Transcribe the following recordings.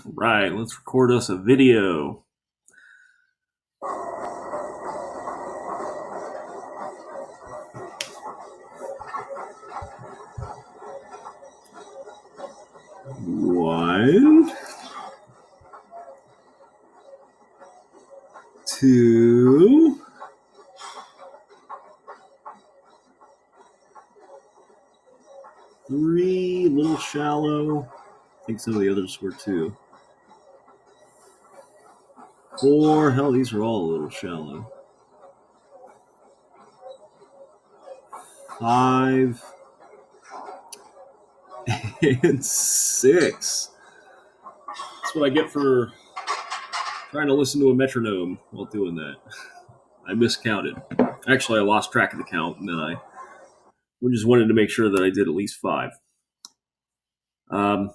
All right, let's record us a video. One, two, three, a little shallow. I think some of the others were too. Four, hell, these are all a little shallow. Five, and six. That's what I get for trying to listen to a metronome while doing that. I miscounted. Actually, I lost track of the count, and then I just wanted to make sure that I did at least five. Let's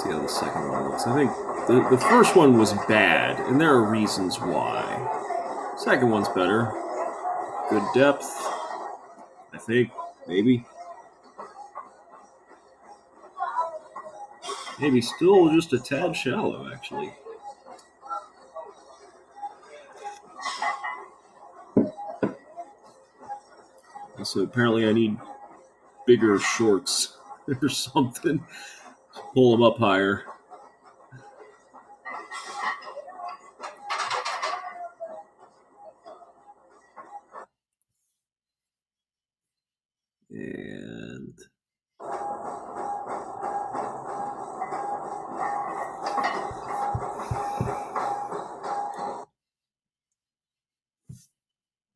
see how the second one looks. I think the first one was bad, and there are reasons why. Second one's better. Good depth, I think, maybe. Maybe still just a tad shallow, actually. So apparently I need bigger shorts or something. Pull them up higher. And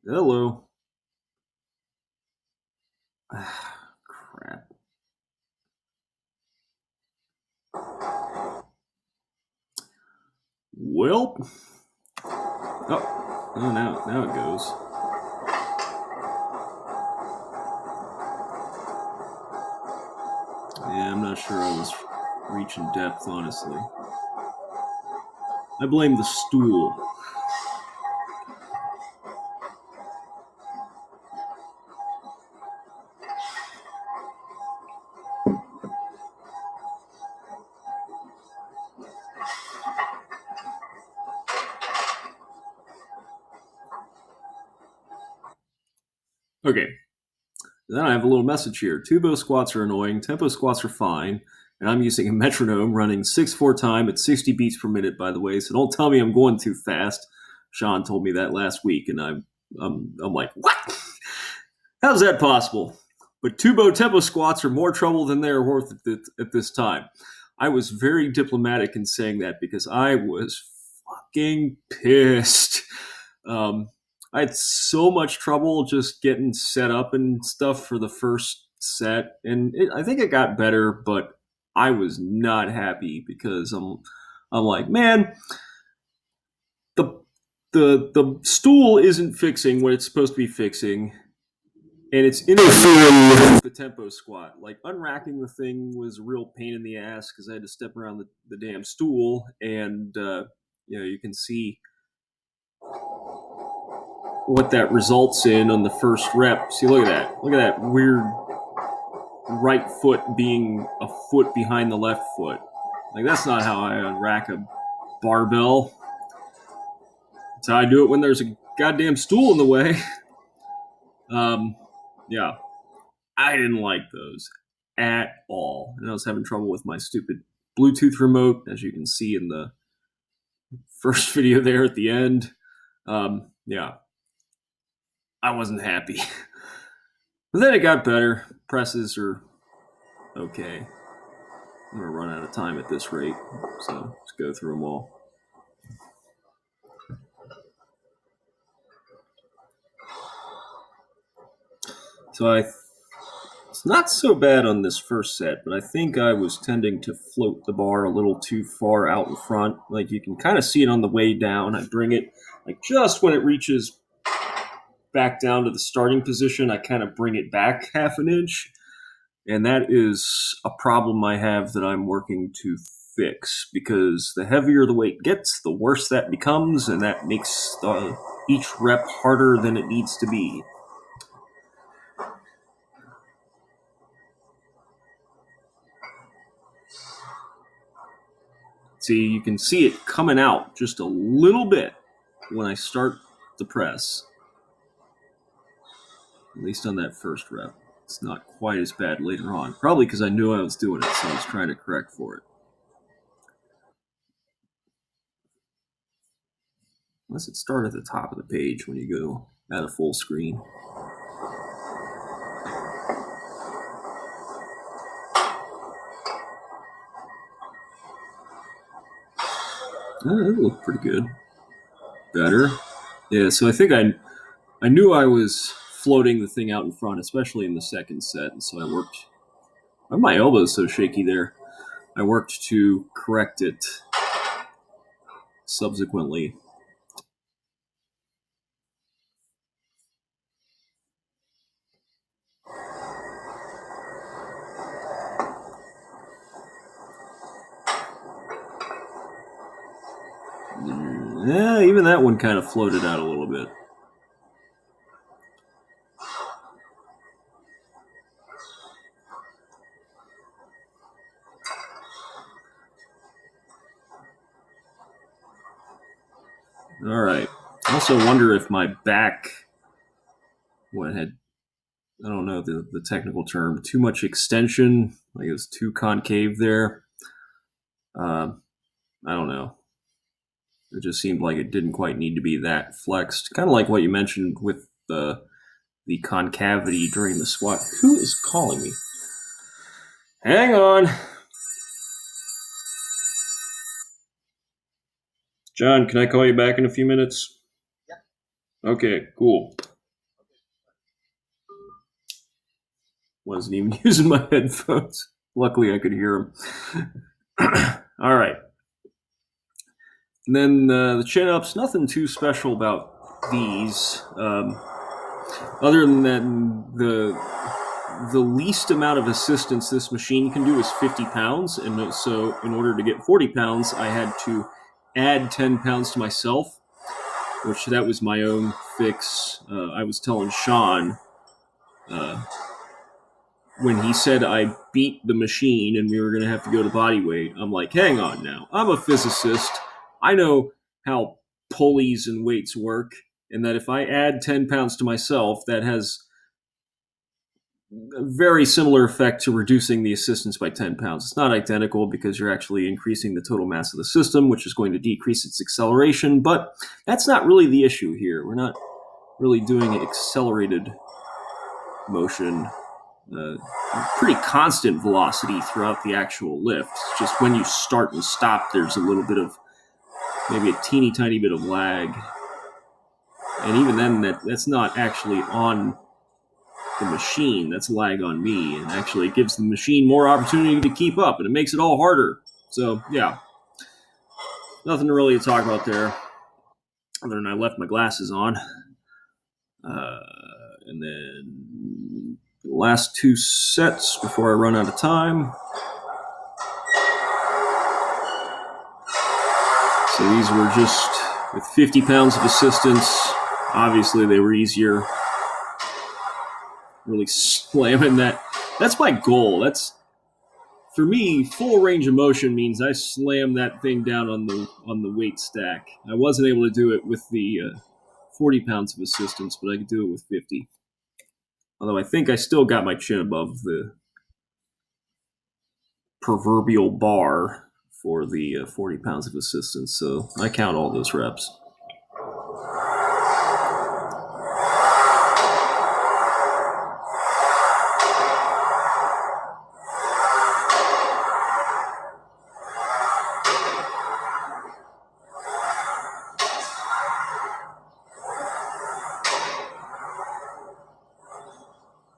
hello. Crap. Well. Oh, now it goes. Yeah, I'm not sure I was reaching depth, honestly. I blame the stool. Okay. Then I have a little message here. Tubo squats are annoying. Tempo squats are fine. And I'm using a metronome running 6/4 time at 60 beats per minute, by the way. So don't tell me I'm going too fast. Sean told me that last week, and I'm like, what? How's that possible? But Tubo tempo squats are more trouble than they're worth at this time. I was very diplomatic in saying that because I was fucking pissed. I had so much trouble just getting set up and stuff for the first set, and I think it got better, but I was not happy because I'm like, man, the the stool isn't fixing what it's supposed to be fixing, and it's interfering with the tempo squat. Like unracking the thing was a real pain in the ass because I had to step around the damn stool, and you can see what that results in on the first rep. See, look at that. Look at that weird right foot being a foot behind the left foot. Like, that's not how I unrack a barbell. That's how I do it when there's a goddamn stool in the way. Yeah. I didn't like those at all. And I was having trouble with my stupid Bluetooth remote, as you can see in the first video there at the end. Yeah. I wasn't happy. But then it got better. Presses are okay. I'm going to run out of time at this rate, so let's go through them all. So it's not so bad on this first set, but I think I was tending to float the bar a little too far out in front. Like, you can kind of see it on the way down. I bring it, like, just when it reaches back down to the starting position, I kind of bring it back half an inch. And that is a problem I have that I'm working to fix, because the heavier the weight gets, the worse that becomes, and that makes each rep harder than it needs to be. See, you can see it coming out just a little bit when I start the press. At least on that first rep. It's not quite as bad later on. Probably because I knew I was doing it, so I was trying to correct for it. Unless it started at the top of the page when you go at a full screen. It looked pretty good. Better. Yeah, so I think I knew I was floating the thing out in front, especially in the second set, and so I worked. My elbow's so shaky there. I worked to correct it subsequently. Yeah, even that one kind of floated out a little bit. All right. I also wonder if my back, I don't know the technical term, too much extension, like it was too concave there. I don't know. It just seemed like it didn't quite need to be that flexed. Kind of like what you mentioned with the concavity during the squat. Who is calling me? Hang on. John, can I call you back in a few minutes? Yeah. Okay, cool. Wasn't even using my headphones. Luckily, I could hear them. All right. And then the chin-ups, nothing too special about these. Other than that, the least amount of assistance this machine can do is 50 pounds. And so in order to get 40 pounds, I had to add 10 pounds to myself, which that was my own fix. I was telling Sean when he said I beat the machine and we were going to have to go to body weight, I'm like, hang on now. I'm a physicist. I know how pulleys and weights work, and that if I add 10 pounds to myself, that has a very similar effect to reducing the assistance by 10 pounds. It's not identical because you're actually increasing the total mass of the system, which is going to decrease its acceleration, but that's not really the issue here. We're not really doing accelerated motion. Pretty constant velocity throughout the actual lift. It's just when you start and stop, there's a little bit of, maybe a teeny tiny bit of lag. And even then, that's not actually on the machine. That's lag on me. And actually, it gives the machine more opportunity to keep up, and it makes it all harder. So, yeah. Nothing really to talk about there, other than I left my glasses on. And then the last two sets before I run out of time. So these were just with 50 pounds of assistance. Obviously, they were easier. Really slamming that. That's my goal. That's, for me, full range of motion means I slam that thing down on the weight stack. I wasn't able to do it with the 40 pounds of assistance, but I could do it with 50. Although I think I still got my chin above the proverbial bar for the 40 pounds of assistance, so I count all those reps.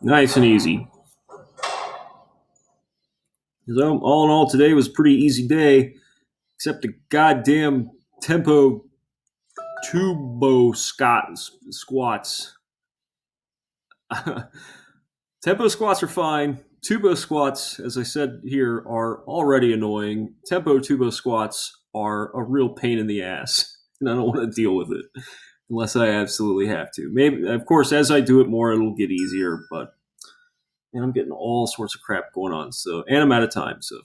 Nice and easy. So all in all, today was a pretty easy day, except the goddamn tempo tubo squats. Tempo squats are fine. Tubo squats, as I said here, are already annoying. Tempo tubo squats are a real pain in the ass, and I don't want to deal with it unless I absolutely have to. Maybe, of course, as I do it more, it'll get easier, but I'm getting all sorts of crap going on. So, and I'm out of time, so